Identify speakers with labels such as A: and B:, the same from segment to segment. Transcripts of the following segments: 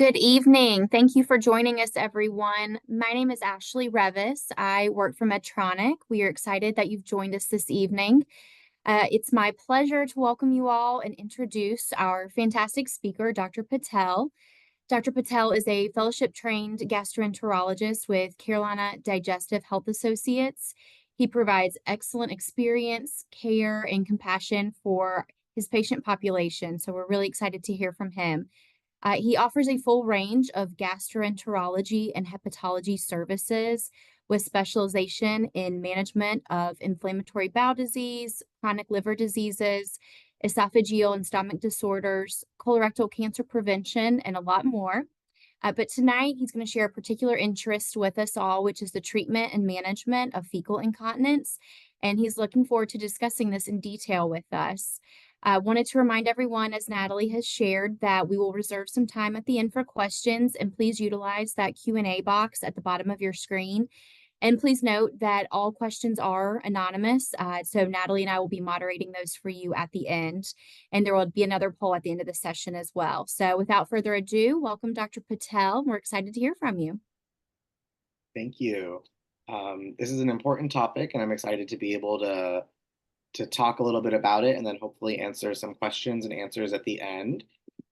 A: Good evening. Thank you for joining us, everyone. My name is Ashley Revis. I work for Medtronic. We are excited that you've joined us this evening. It's my pleasure to welcome you all and introduce our fantastic speaker, Dr. Patel. Dr. Patel is a fellowship-trained gastroenterologist with Carolina Digestive Health Associates. He provides excellent experience, care, and compassion for his patient population, so we're really excited to hear from him. He offers a full range of gastroenterology and hepatology services with specialization in management of inflammatory bowel disease, chronic liver diseases, esophageal and stomach disorders, colorectal cancer prevention, and a lot more. But tonight, he's going to share a particular interest with us all, which is the treatment and management of fecal incontinence. And he's looking forward to discussing this in detail with us. I wanted to remind everyone, as Natalie has shared, that we will reserve some time at the end for questions, and please utilize that Q&A box at the bottom of your screen. And please note that all questions are anonymous, so Natalie and I will be moderating those for you at the end. And there will be another poll at the end of the session as well. So without further ado, welcome Dr. Patel. We're excited to hear from you.
B: Thank you. This is an important topic, and I'm excited to be able to talk a little bit about it and then hopefully answer some questions and answers at the end.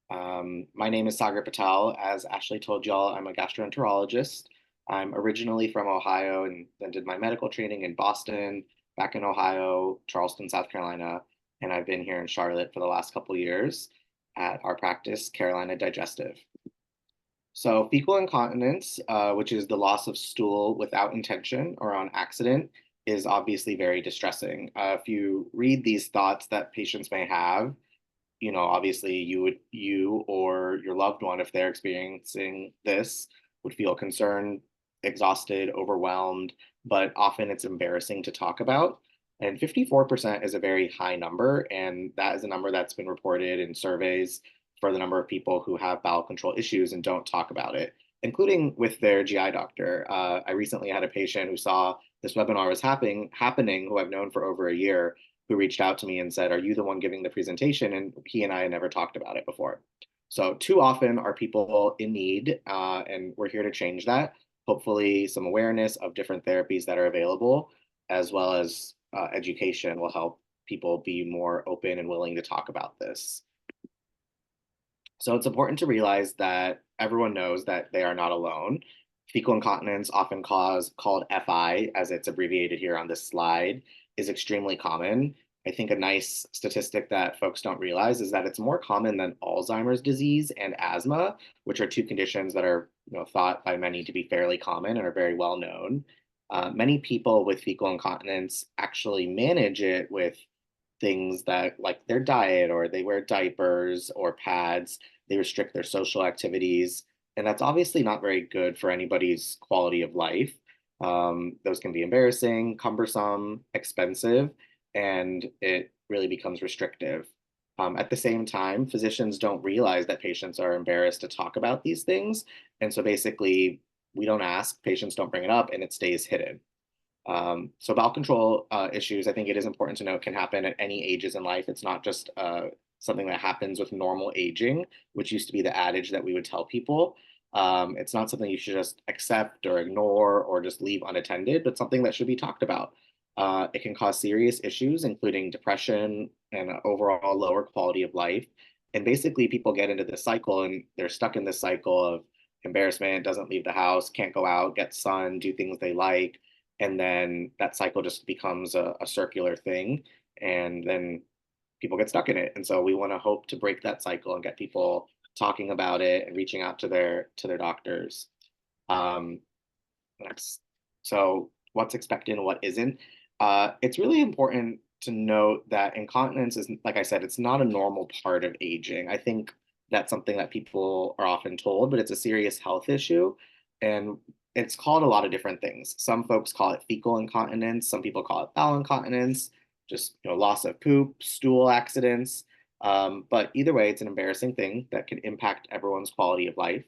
B: My name is Sagar Patel. As Ashley told y'all, I'm a gastroenterologist. I'm originally from Ohio and then did my medical training in Boston, back in Ohio, Charleston, South Carolina, and I've been here in Charlotte for the last couple years at our practice, Carolina Digestive. So fecal incontinence, which is the loss of stool without intention or on accident, is obviously very distressing. If you read these thoughts that patients may have, obviously you or your loved one, if they're experiencing this, would feel concerned, exhausted, overwhelmed, but often it's embarrassing to talk about. And 54% is a very high number, and that is a number that's been reported in surveys for the number of people who have bowel control issues and don't talk about it, including with their GI doctor. I recently had a patient who saw this webinar was happening, who I've known for over a year, who reached out to me and said, "Are you the one giving the presentation?" And he and I had never talked about it before. So too often are people in need, and we're here to change that. Hopefully some awareness of different therapies that are available, as well as education will help people be more open and willing to talk about this. So it's important to realize that everyone knows that they are not alone. Fecal incontinence, often called FI, as it's abbreviated here on this slide, is extremely common. I think a nice statistic that folks don't realize is that it's more common than Alzheimer's disease and asthma, which are two conditions that are thought by many to be fairly common and are very well known. Many people with fecal incontinence actually manage it with things that like their diet, or they wear diapers or pads, they restrict their social activities, and that's obviously not very good for anybody's quality of life. Those can be embarrassing, cumbersome, expensive, and it really becomes restrictive. At the same time, physicians don't realize that patients are embarrassed to talk about these things. And so basically, we don't ask, patients don't bring it up, and it stays hidden. So bowel control issues, I think it is important to note, can happen at any ages in life. It's not just something that happens with normal aging, which used to be the adage that we would tell people. It's not something you should just accept or ignore or just leave unattended, but something that should be talked about. It can cause serious issues, including depression and overall lower quality of life. And basically, people get into this cycle and they're stuck in this cycle of embarrassment, doesn't leave the house, can't go out, get sun, do things they like. And then that cycle just becomes a circular thing. And then people get stuck in it. And so we want to hope to break that cycle and get people talking about it and reaching out to their doctors. Um, next. So what's expected and what isn't? It's really important to note that incontinence is, like I said, it's not a normal part of aging. I think that's something that people are often told, but it's a serious health issue. And it's called a lot of different things. Some folks call it fecal incontinence. Some people call it bowel incontinence, just loss of poop, stool accidents. But either way, it's an embarrassing thing that can impact everyone's quality of life.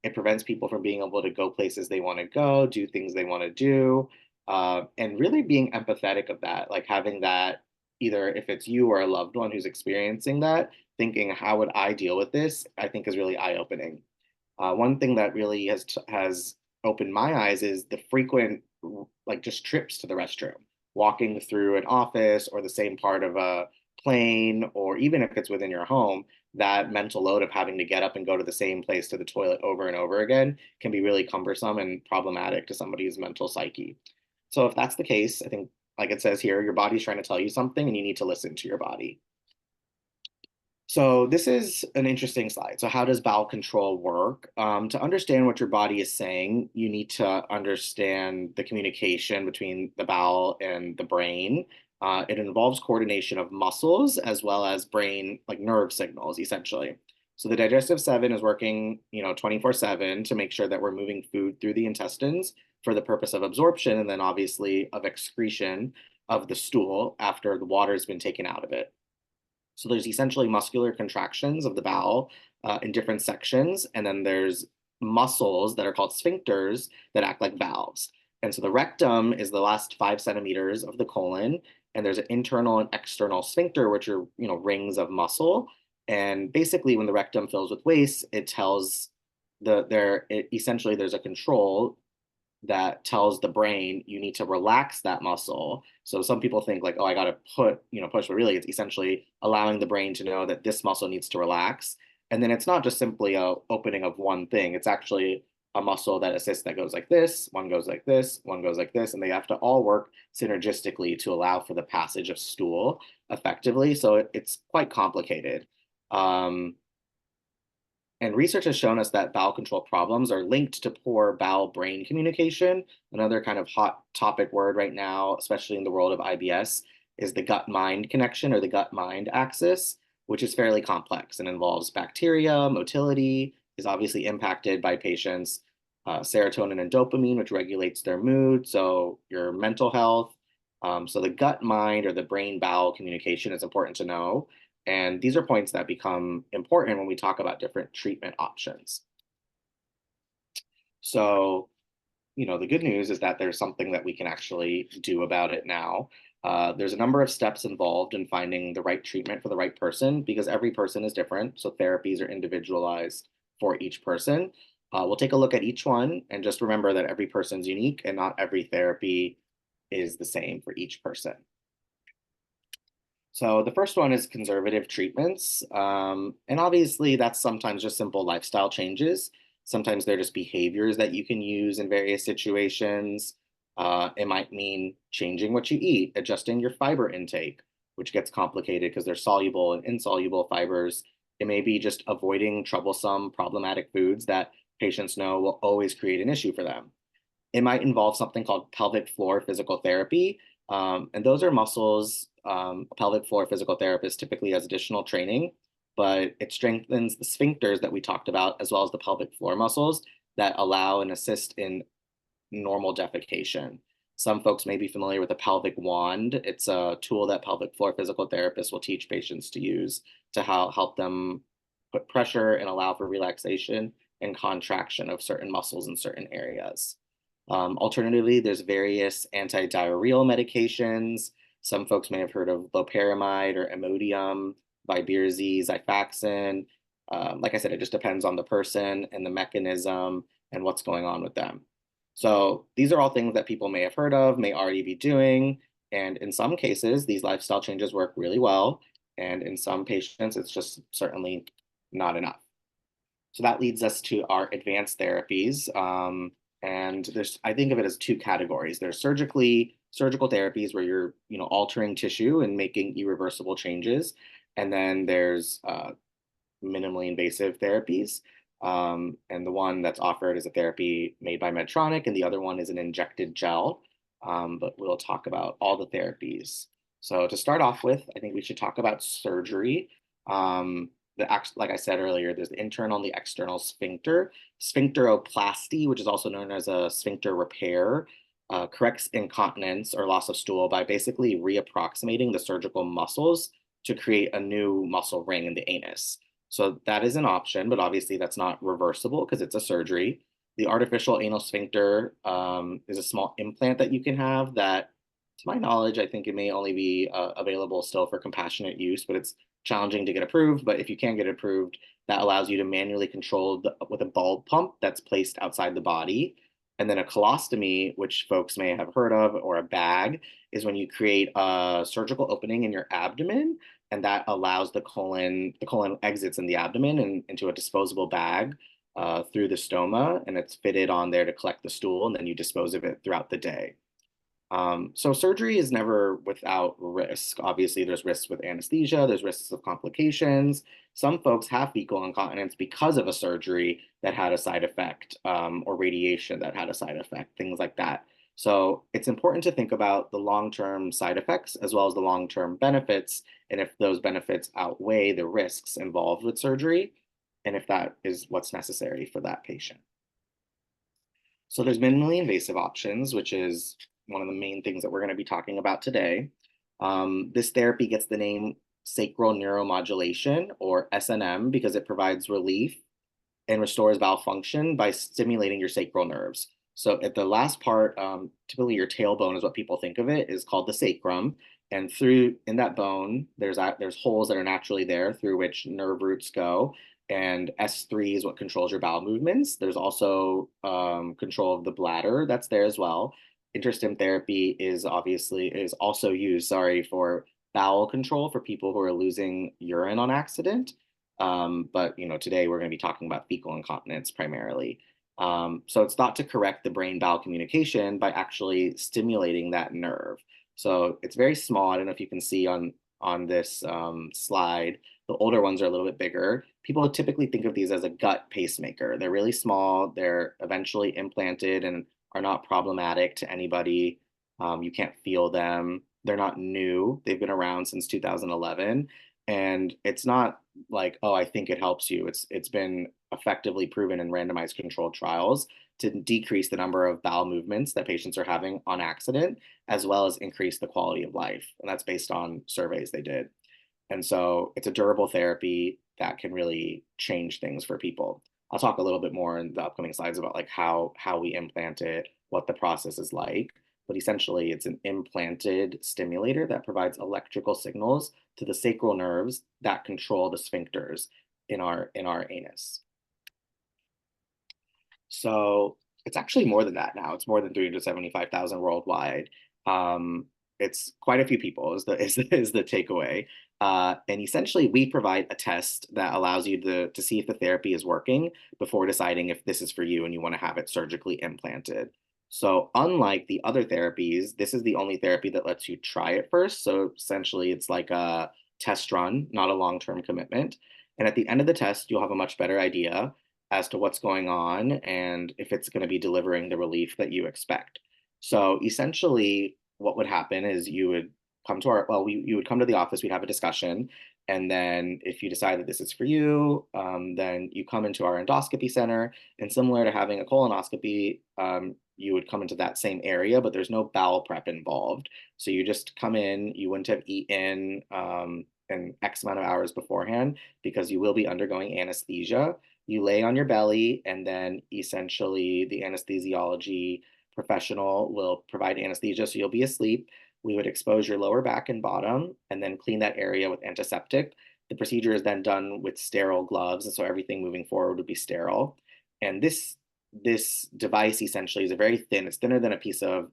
B: It prevents people from being able to go places they want to go, do things they want to do, and really being empathetic of that, like having that, either if it's you or a loved one who's experiencing that, thinking, how would I deal with this, I think is really eye-opening. One thing that really has opened my eyes is the frequent like just trips to the restroom, walking through an office or the same part of a plane, or even if it's within your home, that mental load of having to get up and go to the same place to the toilet over and over again can be really cumbersome and problematic to somebody's mental psyche. So if that's the case, I think, like it says here, your body's trying to tell you something and you need to listen to your body. So this is an interesting slide. So how does bowel control work? To understand what your body is saying, you need to understand the communication between the bowel and the brain. It involves coordination of muscles as well as brain, like nerve signals, essentially. So the digestive seven is working, 24/7 to make sure that we're moving food through the intestines for the purpose of absorption and then obviously of excretion of the stool after the water has been taken out of it. So there's essentially muscular contractions of the bowel in different sections, and then there's muscles that are called sphincters that act like valves. And so the rectum is the last 5 centimeters of the colon, and there's an internal and external sphincter, which are rings of muscle. And basically, when the rectum fills with waste, it tells essentially there's a control that tells the brain you need to relax that muscle. So some people think like, oh, I got to push, but really it's essentially allowing the brain to know that this muscle needs to relax. And then it's not just simply a opening of one thing. It's actually a muscle that assists that goes like this, one goes like this, one goes like this, and they have to all work synergistically to allow for the passage of stool effectively. So it's quite complicated. Um, and research has shown us that bowel control problems are linked to poor bowel brain communication. Another kind of hot topic word right now, especially in the world of IBS, is the gut mind connection or the gut mind axis, which is fairly complex and involves bacteria, motility, is obviously impacted by patients' serotonin and dopamine, which regulates their mood, so your mental health. So the gut mind or the brain bowel communication is important to know. And these are points that become important when we talk about different treatment options. So, the good news is that there's something that we can actually do about it now. There's a number of steps involved in finding the right treatment for the right person because every person is different. So therapies are individualized for each person. We'll take a look at each one and just remember that every person's unique and not every therapy is the same for each person. So the first one is conservative treatments. And obviously, that's sometimes just simple lifestyle changes. Sometimes they're just behaviors that you can use in various situations. It might mean changing what you eat, adjusting your fiber intake, which gets complicated because there's soluble and insoluble fibers. It may be just avoiding troublesome, problematic foods that patients know will always create an issue for them. It might involve something called pelvic floor physical therapy. And those are muscles. A pelvic floor physical therapist typically has additional training, but it strengthens the sphincters that we talked about, as well as the pelvic floor muscles that allow and assist in normal defecation. Some folks may be familiar with a pelvic wand. It's a tool that pelvic floor physical therapists will teach patients to use to help them put pressure and allow for relaxation and contraction of certain muscles in certain areas. Alternatively, there's various antidiarrheal medications. Some folks may have heard of loperamide or Imodium, Viberzi, Xifaxan. Like I said, it just depends on the person and the mechanism and what's going on with them. So these are all things that people may have heard of, may already be doing. And in some cases, these lifestyle changes work really well. And in some patients, it's just certainly not enough. So that leads us to our advanced therapies. And I think of it as two categories. There's surgical therapies where you're, altering tissue and making irreversible changes. And then there's minimally invasive therapies. And the one that's offered is a therapy made by Medtronic, and the other one is an injected gel. But we'll talk about all the therapies. So to start off with, I think we should talk about surgery. Like I said earlier, there's the internal and the external sphincter. Sphincteroplasty, which is also known as a sphincter repair, corrects incontinence or loss of stool by basically reapproximating the surgical muscles to create a new muscle ring in the anus. So that is an option, but obviously that's not reversible because it's a surgery. The artificial anal sphincter is a small implant that you can have that, to my knowledge, I think it may only be available still for compassionate use, but it's challenging to get approved, but if you can get approved, that allows you to manually control with a bulb pump that's placed outside the body. And then a colostomy, which folks may have heard of, or a bag, is when you create a surgical opening in your abdomen, and that allows the colon exits in the abdomen and into a disposable bag through the stoma, and it's fitted on there to collect the stool, and then you dispose of it throughout the day. So surgery is never without risk. Obviously, there's risks with anesthesia, there's risks of complications. Some folks have fecal incontinence because of a surgery that had a side effect, or radiation that had a side effect, things like that. So it's important to think about the long-term side effects as well as the long-term benefits, and if those benefits outweigh the risks involved with surgery, and if that is what's necessary for that patient. So there's minimally invasive options, which is one of the main things that we're going to be talking about today. This therapy gets the name sacral neuromodulation, or SNM, because it provides relief and restores bowel function by stimulating your sacral nerves. So at the last part, typically your tailbone is what people think of it, is called the sacrum. And through in that bone, there's holes that are naturally there through which nerve roots go. And S3 is what controls your bowel movements. There's also control of the bladder that's there as well. Interstim therapy is also used, for bowel control for people who are losing urine on accident. But today we're going to be talking about fecal incontinence primarily. So it's thought to correct the brain-bowel communication by actually stimulating that nerve. So it's very small. I don't know if you can see on this slide. The older ones are a little bit bigger. People typically think of these as a gut pacemaker. They're really small. They're eventually implanted and are not problematic to anybody. You can't feel them. They're not new. They've been around since 2011. And it's not like, oh, I think it helps you. It's been effectively proven in randomized controlled trials to decrease the number of bowel movements that patients are having on accident, as well as increase the quality of life. And that's based on surveys they did. And so it's a durable therapy that can really change things for people. I'll talk a little bit more in the upcoming slides about like how we implant it, what the process is like. But essentially, it's an implanted stimulator that provides electrical signals to the sacral nerves that control the sphincters in our anus. So it's actually more than that now. It's more than 375,000 worldwide. It's quite a few people is the takeaway. And essentially, we provide a test that allows you to see if the therapy is working before deciding if this is for you and you want to have it surgically implanted. So unlike the other therapies, this is the only therapy that lets you try it first. So essentially, it's like a test run, not a long-term commitment. And at the end of the test, you'll have a much better idea as to what's going on and if it's going to be delivering the relief that you expect. So essentially, what would happen is you would come to you would come to the office, we'd have a discussion. And then if you decide that this is for you, then you come into our endoscopy center. And similar to having a colonoscopy, you would come into that same area, but there's no bowel prep involved. So you just come in, you wouldn't have eaten an X amount of hours beforehand because you will be undergoing anesthesia. You lay on your belly, and then essentially the anesthesiology professional will provide anesthesia. So you'll be asleep. We would expose your lower back and bottom and then clean that area with antiseptic. The procedure is then done with sterile gloves. And so everything moving forward would be sterile. And this device essentially is a very thin, it's thinner than a piece of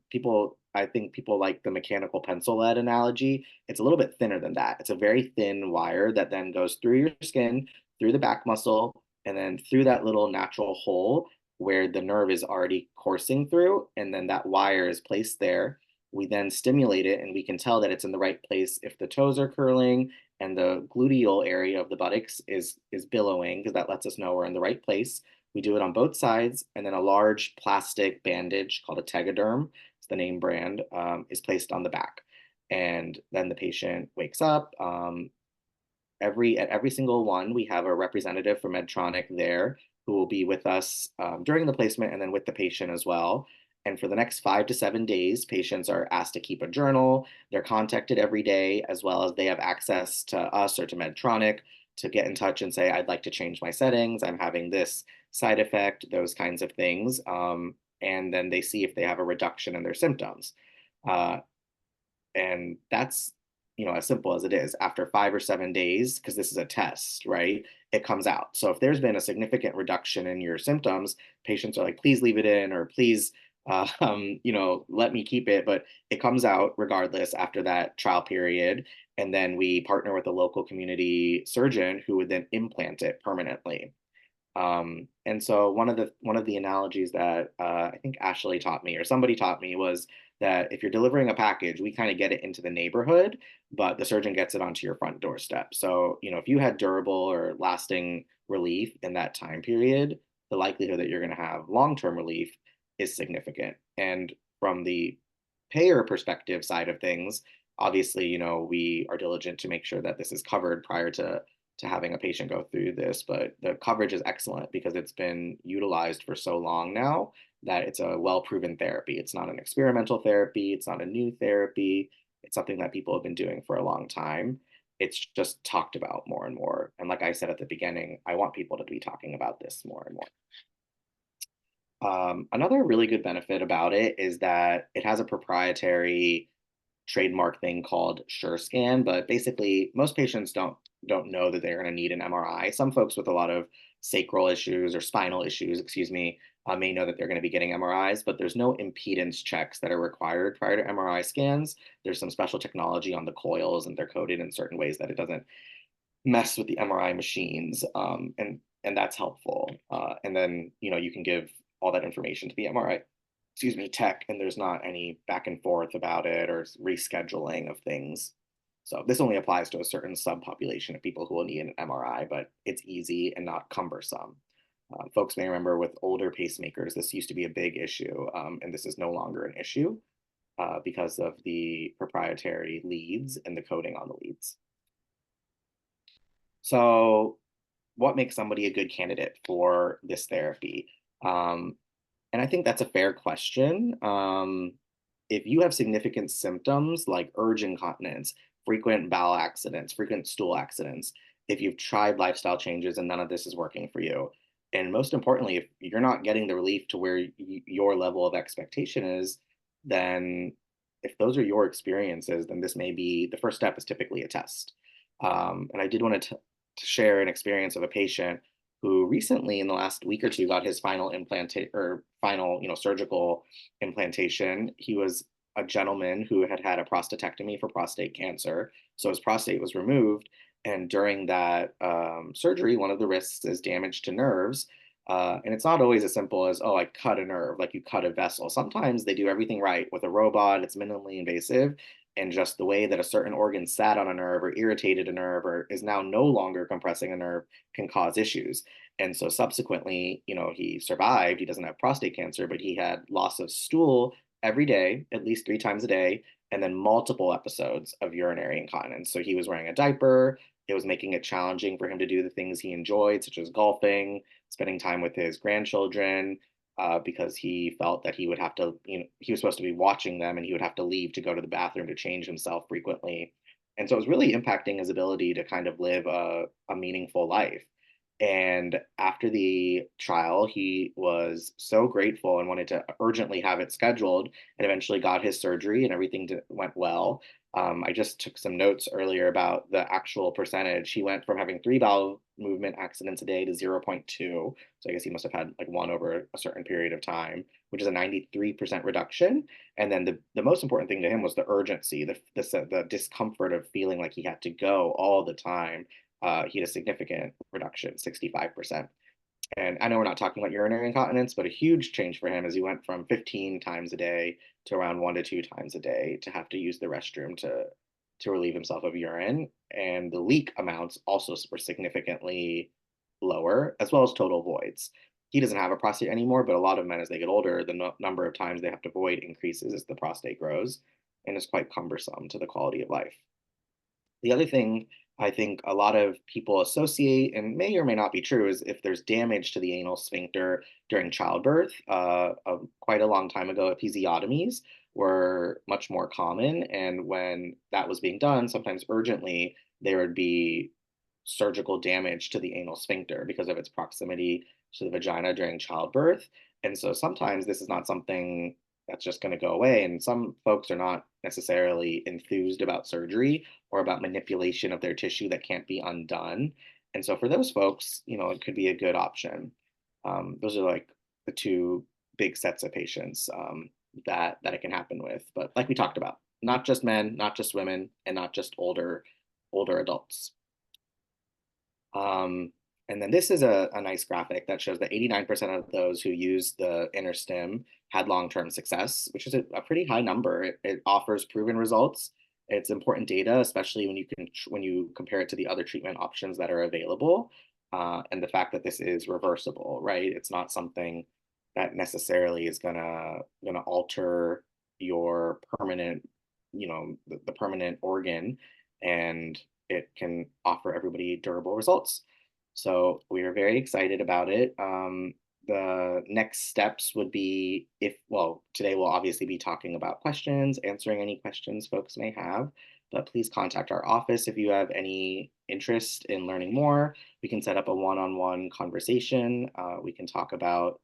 B: I think people like the mechanical pencil lead analogy. It's a little bit thinner than that. It's a very thin wire that then goes through your skin, through the back muscle, and then through that little natural hole where the nerve is already coursing through. And then that wire is placed there. We then stimulate it, and we can tell that it's in the right place if the toes are curling and the gluteal area of the buttocks is billowing, because that lets us know we're in the right place. We do it on both sides, and then a large plastic bandage called a Tegaderm, it's the name brand, is placed on the back. And then the patient wakes up. At every single one, we have a representative from Medtronic there who will be with us during the placement and then with the patient as well. And for the next 5 to 7 days, patients are asked to keep a journal. They're contacted every day, as well as they have access to us or to Medtronic to get in touch and say, I'd like to change my settings. I'm having this side effect, those kinds of things. And then they see if they have a reduction in their symptoms. And that's, as simple as it is, after 5 or 7 days, because this is a test, right? It comes out. So if there's been a significant reduction in your symptoms, patients are like, please leave it in, or please, let me keep it. But it comes out regardless after that trial period. And then we partner with a local community surgeon who would then implant it permanently. And so one of the analogies that I think Ashley taught me or somebody taught me was that if you're delivering a package, we kind of get it into the neighborhood, but the surgeon gets it onto your front doorstep. So, if you had durable or lasting relief in that time period, the likelihood that you're going to have long-term relief is significant. And from the payer perspective side of things, obviously, we are diligent to make sure that this is covered prior to having a patient go through this, but the coverage is excellent because it's been utilized for so long now that it's a well-proven therapy. It's not an experimental therapy, it's not a new therapy, it's something that people have been doing for a long time. It's just talked about more and more. And like I said at the beginning, I want people to be talking about this more and more. Another really good benefit about it is that it has a proprietary trademark thing called SureScan, but basically most patients don't know that they're going to need an MRI. Some folks with a lot of sacral issues or spinal issues, excuse me, may know that they're going to be getting MRIs, but there's no impedance checks that are required prior to MRI scans. There's some special technology on the coils, and they're coded in certain ways that it doesn't mess with the MRI machines, and that's helpful. And then you can give all that information to the MRI, excuse me, tech, and there's not any back and forth about it or rescheduling of things. So this only applies to a certain subpopulation of people who will need an MRI, but it's easy and not cumbersome. Folks may remember with older pacemakers, this used to be a big issue, and this is no longer an issue because of the proprietary leads and the coding on the leads. So what makes somebody a good candidate for this therapy? And I think that's a fair question. If you have significant symptoms like urge incontinence, frequent bowel accidents, frequent stool accidents, if you've tried lifestyle changes and none of this is working for you, and most importantly, if you're not getting the relief to where your level of expectation is, then if those are your experiences, then this may be the first step is typically a test. And I did want to share an experience of a patient who recently in the last week or two got his final surgical implantation. He was a gentleman who had had a prostatectomy for prostate cancer, so his prostate was removed, and during that surgery, one of the risks is damage to nerves. And it's not always as simple as, oh, I cut a nerve, like you cut a vessel. Sometimes they do everything right with a robot, it's minimally invasive, and just the way that a certain organ sat on a nerve or irritated a nerve or is now no longer compressing a nerve can cause issues. And so subsequently, he survived. He doesn't have prostate cancer, but he had loss of stool every day, at least 3 times a day, and then multiple episodes of urinary incontinence. So he was wearing a diaper. It was making it challenging for him to do the things he enjoyed, such as golfing, spending time with his grandchildren, because he felt that he would have to, he was supposed to be watching them and he would have to leave to go to the bathroom to change himself frequently. And so it was really impacting his ability to kind of live a meaningful life. And after the trial, he was so grateful and wanted to urgently have it scheduled and eventually got his surgery and everything went well. I just took some notes earlier about the actual percentage. He went from having 3 bowel movement accidents a day to 0.2. So I guess he must have had like one over a certain period of time, which is a 93% reduction. And then the most important thing to him was the urgency, the discomfort of feeling like he had to go all the time. He had a significant reduction, 65%. And I know we're not talking about urinary incontinence, but a huge change for him is he went from 15 times a day to around 1 to 2 times a day to have to use the restroom to relieve himself of urine. And the leak amounts also were significantly lower, as well as total voids. He doesn't have a prostate anymore, but a lot of men, as they get older, the number of times they have to void increases as the prostate grows, and is quite cumbersome to the quality of life. The other thing I think a lot of people associate, and may or may not be true, is if there's damage to the anal sphincter during childbirth. Quite a long time ago, episiotomies were much more common. And when that was being done, sometimes urgently, there would be surgical damage to the anal sphincter because of its proximity to the vagina during childbirth. And so sometimes this is not something that's just going to go away. And some folks are not necessarily enthused about surgery or about manipulation of their tissue that can't be undone. And so for those folks, it could be a good option. Those are like the two big sets of patients that it can happen with. But like we talked about, not just men, not just women, and not just older adults. Um, and then this is a nice graphic that shows that 89% of those who use the inner stim had long-term success, which is a pretty high number. It offers proven results. It's important data, especially when you compare it to the other treatment options that are available, and the fact that this is reversible, right? It's not something that necessarily is gonna alter your permanent, the permanent organ, and it can offer everybody durable results. So we are very excited about it. The next steps would be well, today we'll obviously be talking about questions, answering any questions folks may have, but please contact our office if you have any interest in learning more. We can set up a one-on-one conversation. We can talk about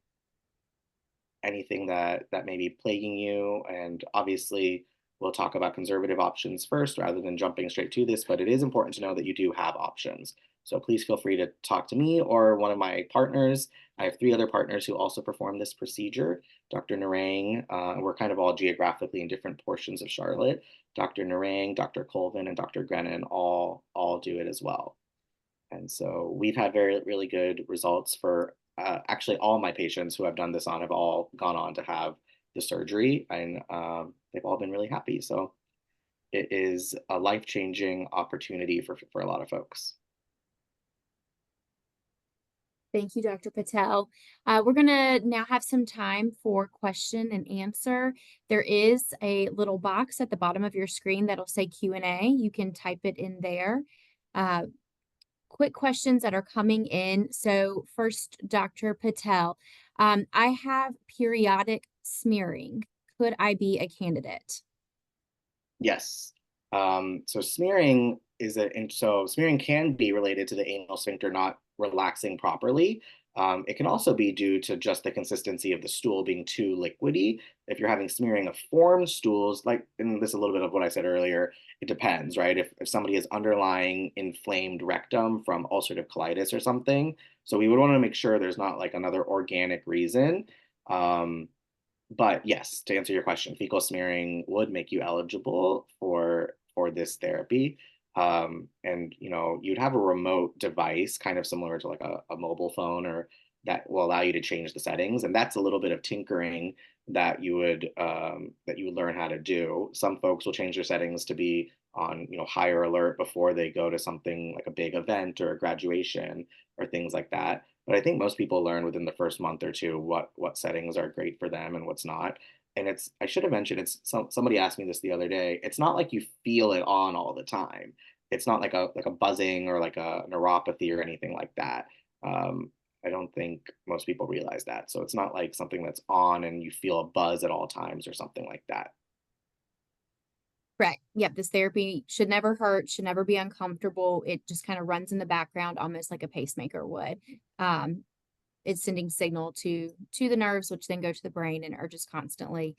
B: anything that may be plaguing you. And obviously, we'll talk about conservative options first rather than jumping straight to this, but it is important to know that you do have options. So please feel free to talk to me or one of my partners. I have 3 other partners who also perform this procedure. Dr. Narang, we're kind of all geographically in different portions of Charlotte. Dr. Narang, Dr. Colvin, and Dr. Grennan all do it as well. And so we've had really good results for actually all my patients who I've done this on have all gone on to have the surgery, and they've all been really happy. So it is a life-changing opportunity for a lot of folks.
A: Thank you, Dr. Patel. We're going to now have some time for question and answer. There is a little box at the bottom of your screen that'll say Q&A. You can type it in there. Quick questions that are coming in. So first, Dr. Patel, I have periodic smearing. Could I be a candidate?
B: Yes. So smearing can be related to the anal sphincter not relaxing properly. It can also be due to just the consistency of the stool being too liquidy. If you're having smearing of formed stools, and this is a little bit of what I said earlier, it depends, right? If somebody has underlying inflamed rectum from ulcerative colitis or something, so we would want to make sure there's not like another organic reason. But yes, to answer your question, fecal smearing would make you eligible for this therapy. And you'd have a remote device, kind of similar to like a mobile phone, or that will allow you to change the settings. And that's a little bit of tinkering that you would learn how to do. Some folks will change their settings to be on higher alert before they go to something like a big event or a graduation or things like that. But I think most people learn within the first month or two what settings are great for them and what's not. And I should have mentioned, somebody asked me this the other day. It's not like you feel it on all the time. It's not like a buzzing or like a neuropathy or anything like that. I don't think most people realize that. So it's not like something that's on and you feel a buzz at all times or something like that.
A: Correct. Yep. This therapy should never hurt, should never be uncomfortable. It just kind of runs in the background, almost like a pacemaker would. Um, it's sending signal to the nerves, which then go to the brain and are just constantly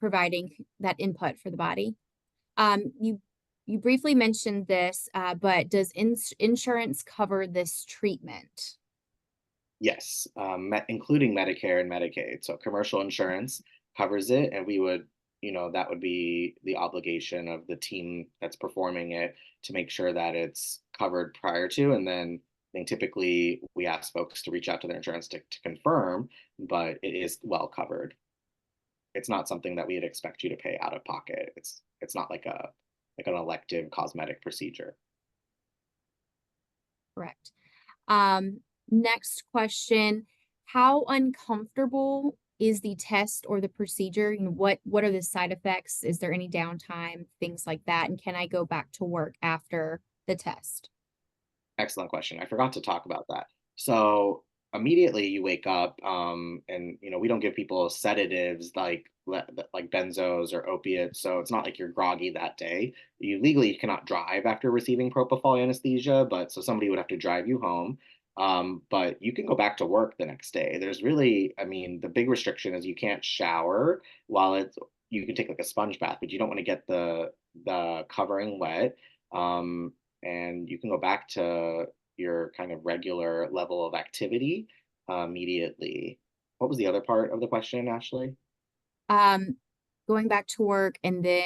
A: providing that input for the body. You briefly mentioned this, but does insurance cover this treatment?
B: Yes, including Medicare and Medicaid. So commercial insurance covers it, and that would be the obligation of the team that's performing it to make sure that it's covered prior to. And then I think typically we ask folks to reach out to their insurance to confirm, but it is well covered. It's not something that we'd expect you to pay out of pocket. It's not like an elective cosmetic procedure.
A: Correct. Next question. How uncomfortable is the test or the procedure? What are the side effects? Is there any downtime, things like that? And can I go back to work after the test?
B: Excellent question. I forgot to talk about that. So immediately you wake up, and we don't give people sedatives like benzos or opiates. So it's not like you're groggy that day. You legally cannot drive after receiving propofol anesthesia, but so somebody would have to drive you home. But you can go back to work the next day. There's really, I mean, the big restriction is you can't shower while it's, you can take like a sponge bath, but you don't want to get the covering wet. Um, and you can go back to your kind of regular level of activity immediately. What was the other part of the question, Ashley?
A: Um, Going back to work and then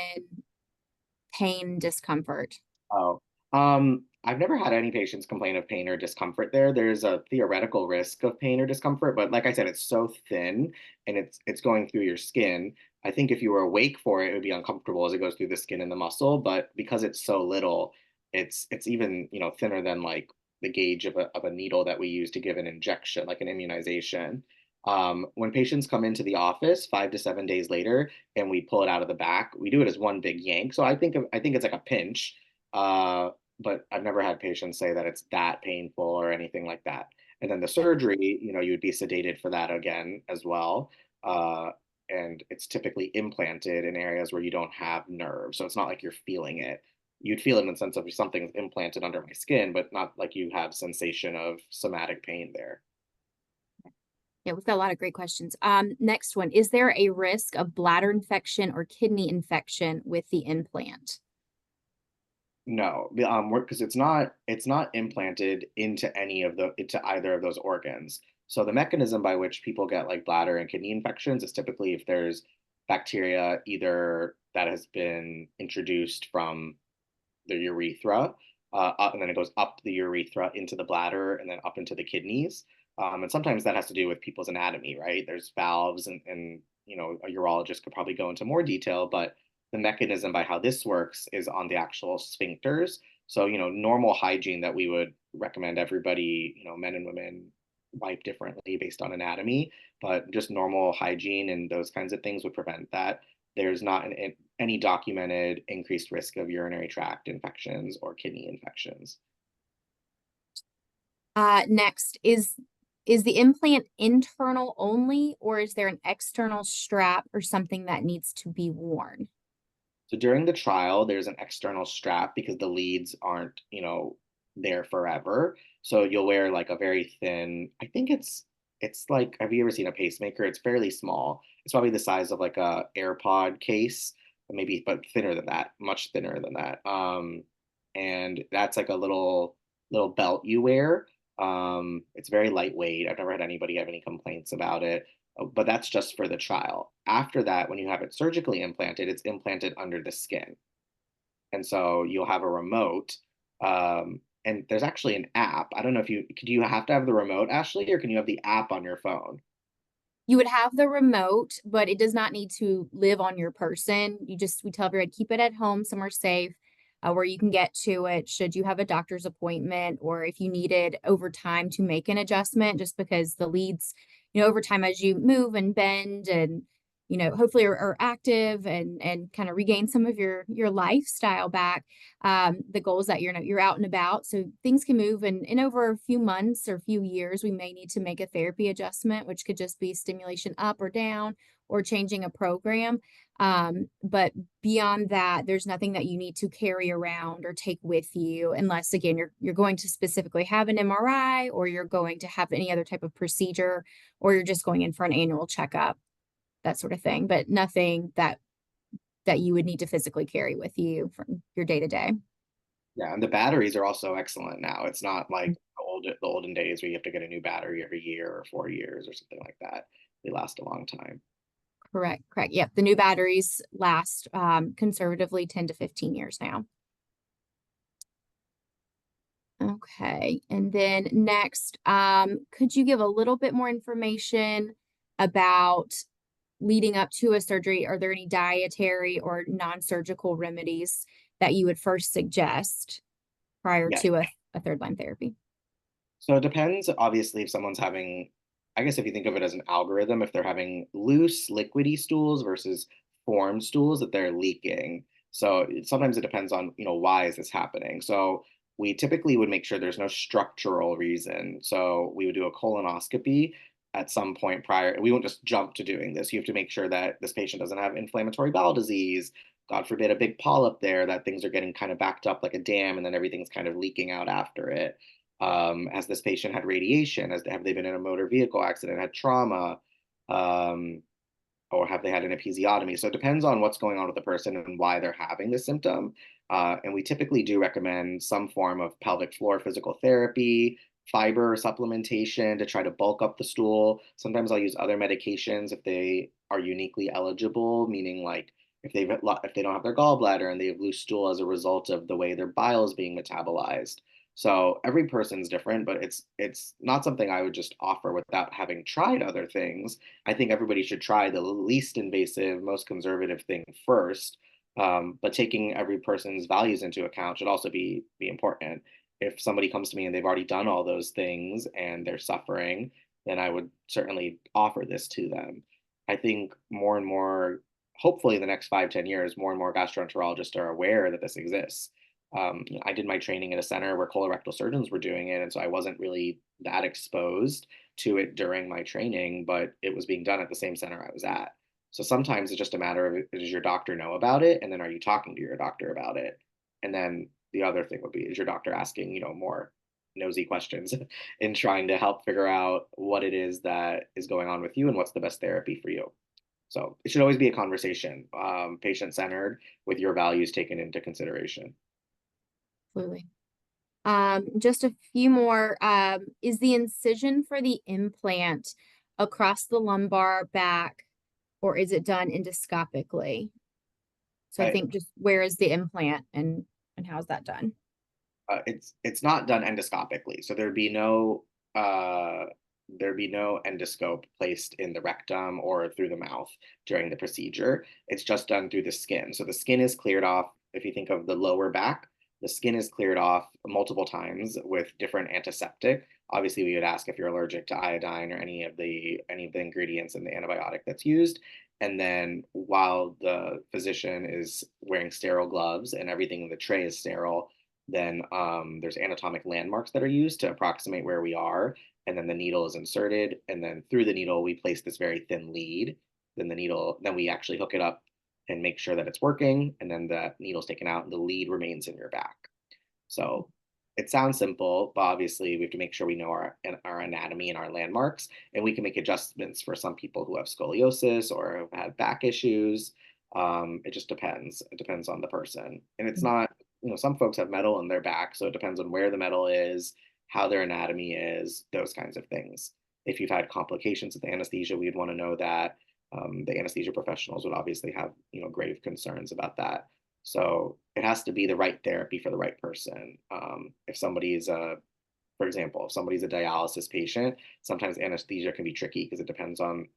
A: pain, discomfort.
B: Oh, I've never had any patients complain of pain or discomfort there. There's a theoretical risk of pain or discomfort, but like I said, it's so thin and it's going through your skin. I think if you were awake for it, it would be uncomfortable as it goes through the skin and the muscle, but because it's so little, it's even, thinner than like the gauge of a needle that we use to give an injection, like an immunization. When patients come into the office 5 to 7 days later and we pull it out of the back, we do it as one big yank. So I think it's like a pinch. Uh, but I've never had patients say that it's that painful or anything like that. And then the surgery, you would be sedated for that again as well. Uh, and it's typically implanted in areas where you don't have nerve. So it's not like you're feeling it. You'd feel it in the sense of something's implanted under my skin, but not like you have sensation of somatic pain there.
A: Yeah, we've got a lot of great questions. Next one, is there a risk of bladder infection or kidney infection with the implant?
B: No, because it's not implanted into either of those organs. So the mechanism by which people get like bladder and kidney infections is typically if there's bacteria either that has been introduced from the urethra, and then it goes up the urethra into the bladder and then up into the kidneys. And sometimes that has to do with people's anatomy, right? There's valves, and a urologist could probably go into more detail, but the mechanism by how this works is on the actual sphincters. So, normal hygiene that we would recommend everybody, men and women wipe differently based on anatomy, but just normal hygiene and those kinds of things would prevent that. There's not any documented increased risk of urinary tract infections or kidney infections.
A: Next, is the implant internal only, or is there an external strap or something that needs to be worn?
B: So during the trial, there's an external strap because the leads aren't, there forever. So you'll wear like a very thin, I think it's like, have you ever seen a pacemaker? It's fairly small. It's probably the size of like a AirPod case, maybe, but thinner than that, much thinner than that. And that's like a little belt you wear. It's very lightweight. I've never had anybody have any complaints about it, but that's just for the trial. After that, when you have it surgically implanted, it's implanted under the skin. And so you'll have a remote. And there's actually an app. I don't know if do you have to have the remote, Ashley, or can you have the app on your phone?
A: You would have the remote, but it does not need to live on your person. We tell everyone keep it at home somewhere safe, where you can get to it should you have a doctor's appointment or if you needed over time to make an adjustment, just because the leads, over time as you move and bend and, hopefully are active and kind of regain some of your lifestyle back. The goal is that you're out and about, so things can move, and in over a few months or a few years, we may need to make a therapy adjustment, which could just be stimulation up or down or changing a program. But beyond that, there's nothing that you need to carry around or take with you, unless again you're going to specifically have an MRI or you're going to have any other type of procedure, or you're just going in for an annual checkup, that sort of thing. But nothing that you would need to physically carry with you from your day to day.
B: Yeah, and the batteries are also excellent now. It's not like the olden days where you have to get a new battery every year or 4 years or something like that. They last a long time.
A: Correct, correct. Yep. The new batteries last conservatively 10 to 15 years now. Okay. And then next, could you give a little bit more information about leading up to a surgery? Are there any dietary or non-surgical remedies that you would first suggest prior
B: Yeah.
A: to a third line therapy?
B: So it depends, obviously, if someone's having, I guess if you think of it as an algorithm, if they're having loose, liquidy stools versus formed stools that they're leaking. So sometimes it depends on, why is this happening? So we typically would make sure there's no structural reason. So we would do a colonoscopy at some point prior. We won't just jump to doing this. You have to make sure that this patient doesn't have inflammatory bowel disease. God forbid, a big polyp there, that things are getting kind of backed up like a dam and then everything's kind of leaking out after it. Has this patient had radiation? Have they been in a motor vehicle accident, had trauma? Um, or have they had an episiotomy? So it depends on what's going on with the person and why they're having the symptom. And we typically do recommend some form of pelvic floor physical therapy, fiber supplementation to try to bulk up the stool. Sometimes I'll use other medications if they are uniquely eligible, meaning like if they don't have their gallbladder and they have loose stool as a result of the way their bile is being metabolized. So every person's different, but it's not something I would just offer without having tried other things. I think everybody should try the least invasive, most conservative thing first. But taking every person's values into account should also be important. If somebody comes to me and they've already done all those things and they're suffering, then I would certainly offer this to them. I think more and more, hopefully, in the next 5, 10 years, more and more gastroenterologists are aware that this exists. I did my training at a center where colorectal surgeons were doing it, and so I wasn't really that exposed to it during my training, but it was being done at the same center I was at. So sometimes it's just a matter of does your doctor know about it? And then are you talking to your doctor about it? And then the other thing would be is your doctor asking, more nosy questions and trying to help figure out what it is that is going on with you and what's the best therapy for you. So it should always be a conversation, patient centered with your values taken into consideration.
A: Absolutely. Just a few more. Is the incision for the implant across the lumbar back, or is it done endoscopically? So I
B: Uh,
A: think just where is the implant and how's that done?
B: it's not done endoscopically, so uh, there'd be no endoscope placed in the rectum or through the mouth during the procedure. It's just done through the skin. So the skin is cleared off. If you think of the lower back, the skin is cleared off multiple times with different antiseptic. Obviously, we would ask if you're allergic to iodine or any of the ingredients in the antibiotic that's used. And then while the physician is wearing sterile gloves and everything in the tray is sterile, then there's anatomic landmarks that are used to approximate where we are. And then the needle is inserted. And then through the needle, we place this very thin lead. Then we actually hook it up and make sure that it's working. And then the needle's taken out and the lead remains in your back. So it sounds simple, but obviously we have to make sure we know our anatomy and our landmarks, and we can make adjustments for some people who have scoliosis or have had back issues. It just depends. It depends on the person, and it's not. Some folks have metal in their back, so it depends on where the metal is, how their anatomy is, those kinds of things. If you've had complications with the anesthesia, we'd want to know that. The anesthesia professionals would obviously have grave concerns about that. So it has to be the right therapy for the right person. If somebody's for example, if somebody's a dialysis patient, sometimes anesthesia can be tricky because it depends on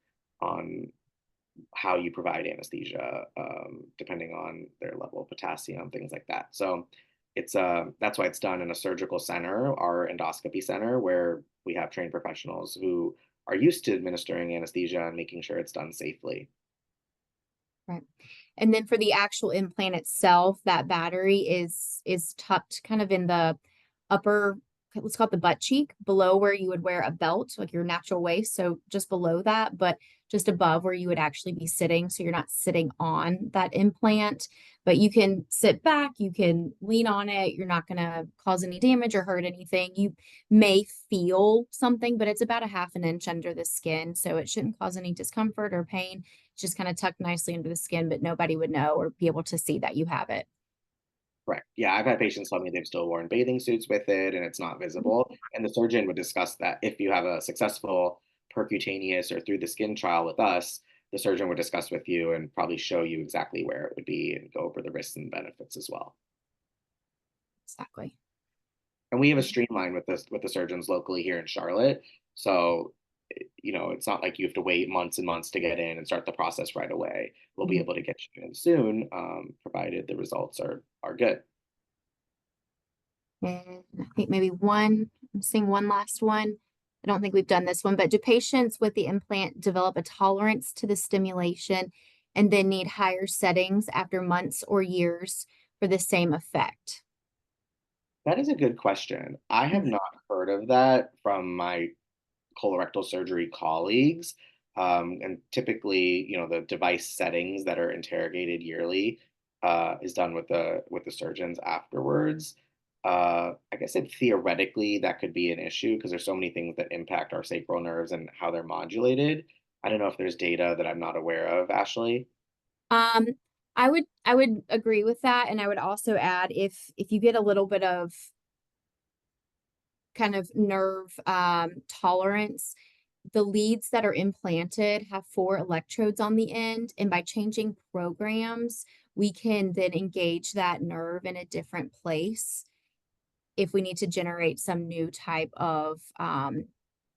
B: how you provide anesthesia, depending on their level of potassium, things like that. So it's that's why it's done in a surgical center, our endoscopy center, where we have trained professionals who are used to administering anesthesia and making sure it's done safely.
A: Right. And then for the actual implant itself, that battery is tucked kind of in the upper, let's call it the butt cheek, below where you would wear a belt, like your natural waist. So just below that, but just above where you would actually be sitting. So you're not sitting on that implant, but you can sit back, you can lean on it. You're not going to cause any damage or hurt anything. You may feel something, but it's about a half an inch under the skin. So it shouldn't cause any discomfort or pain, just kind of tucked nicely into the skin, but nobody would know or be able to see that you have it.
B: Correct. Yeah, I've had patients tell me they've still worn bathing suits with it and it's not visible. And the surgeon would discuss that if you have a successful percutaneous or through the skin trial with us, the surgeon would discuss with you and probably show you exactly where it would be and go over the risks and benefits as well.
A: Exactly.
B: And we have a streamline with the surgeons locally here in Charlotte. So, it's not like you have to wait months and months to get in and start the process right away. We'll be
A: Mhm.
B: able to get you in soon, provided the results are good.
A: And I think maybe I'm seeing one last one. I don't think we've done this one, but do patients with the implant develop a tolerance to the stimulation and then need higher settings after months or years for the same effect?
B: That is a good question. I have
A: Mhm.
B: not heard of that from my colorectal surgery colleagues. And typically, the device settings that are interrogated yearly is done with the surgeons afterwards. I guess it theoretically that could be an issue because there's so many things that impact our sacral nerves and how they're modulated. I don't know if there's data that I'm not aware of, Ashley.
A: Um, I would agree with that, and I would also add if you get a little bit of kind of nerve tolerance, the leads that are implanted have 4 electrodes on the end, and by changing programs, we can then engage that nerve in a different place if we need to generate some new type of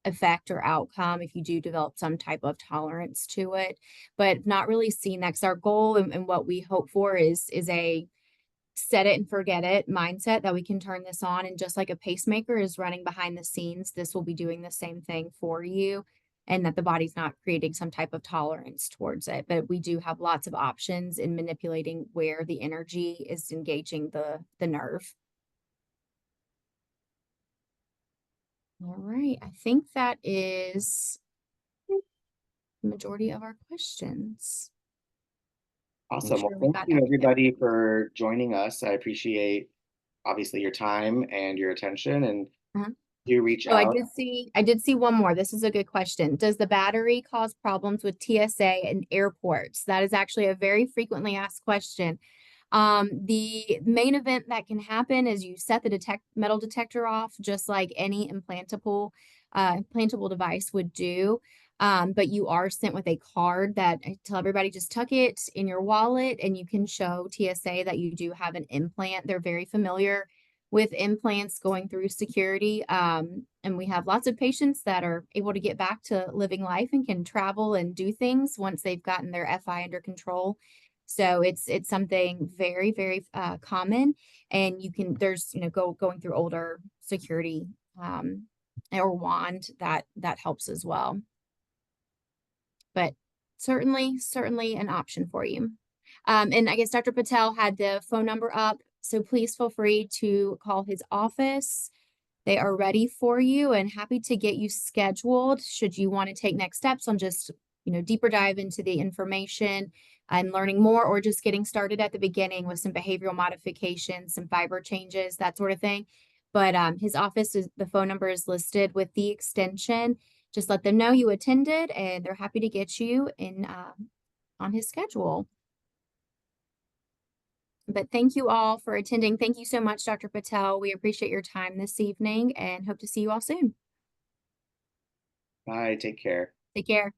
A: effect or outcome if you do develop some type of tolerance to it. But not really seeing that, 'cause our goal and what we hope for is a set it and forget it mindset that we can turn this on. And just like a pacemaker is running behind the scenes, this will be doing the same thing for you. And that the body's not creating some type of tolerance towards it. But we do have lots of options in manipulating where the energy is engaging the nerve. All right. I think that is the majority of our questions. Make
B: Awesome. Well,
A: sure we
B: thank
A: got
B: you
A: everything.
B: everybody for joining us. I appreciate obviously your time and your attention, and
A: Uh-huh.
B: do reach
A: Oh, I
B: out.
A: did see I did see one more. This is a good question. Does the battery cause problems with TSA and airports? That is actually a very frequently asked question. The main event that can happen is you set the metal detector off, just like any implantable device would do. But you are sent with a card that I tell everybody just tuck it in your wallet and you can show TSA that you do have an implant. They're very familiar with implants going through security. And we have lots of patients that are able to get back to living life and can travel and do things once they've gotten their FI under control. So it's something very, very common, and you can there's going through older security um, or wand that helps as well. But certainly an option for you. And I guess Dr. Patel had the phone number up, so please feel free to call his office. They are ready for you and happy to get you scheduled should you want to take next steps on just, deeper dive into the information and learning more, or just getting started at the beginning with some behavioral modifications, some fiber changes, that sort of thing. But his office is the phone number is listed with the extension. Just let them know you attended and they're happy to get you in on his schedule. But thank you all for attending. Thank you so much, Dr. Patel. We appreciate your time this evening and hope to see you all soon.
B: Bye. Take care.
A: Take care.